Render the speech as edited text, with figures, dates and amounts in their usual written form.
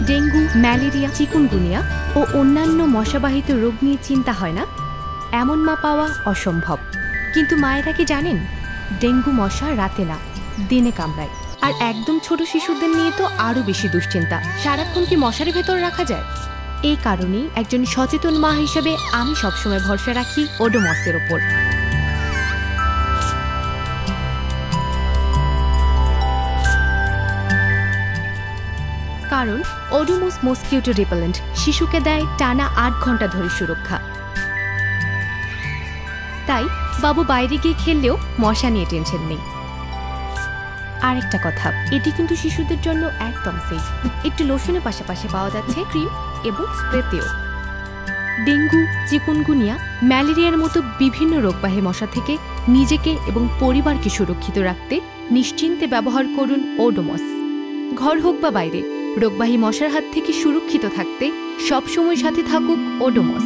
Dengue, malaria, chikungunya ও অন্যান্য মশাবাহিত রোগ নিয়ে চিন্তা হয় না, এমন মা পাওয়া অসম্ভব। কিন্তু মায়েরা কি জানেন, ডেঙ্গু মশা রাতে না, দিনে কামড়ায়। আর একদম ছোট শিশুদের নিয়ে তো আরও বেশি দুশ্চিন্তা, সারাক্ষণ কি মশারির ভেতর রাখা যায়? এই কারণেই একজন সচেতন মা হিসেবে আমি সবসময় ভরসা রাখি ওডোমসের ওপর। কারণ ওডোমস মসকিউটো রিপেলেন্ট শিশুকে দেয় টানা ৮ ঘন্টা ধরে সুরক্ষা। তাই বাবু বাইরে গিয়ে খেললেও মশা নিয়ে টেনশন নেই। আরেকটা কথা, এটি কিন্তু শিশুদের জন্য একদম সেফ। একটি লোশনের পাশাপাশি পাওয়া যাচ্ছে ক্রিম এবং স্প্রেতেও। ডেঙ্গু, চিকুনগুনিয়া, ম্যালেরিয়ার মতো বিভিন্ন রোগবাহী মশা থেকে নিজেকে এবং পরিবারকে সুরক্ষিত রাখতে নিশ্চিন্তে ব্যবহার করুন ওডোমস। ঘর হোক বা বাইরে, রোগবাহী মশার হাত থেকে সুরক্ষিত থাকতে সবসময় সাথে থাকুক ওডোমস।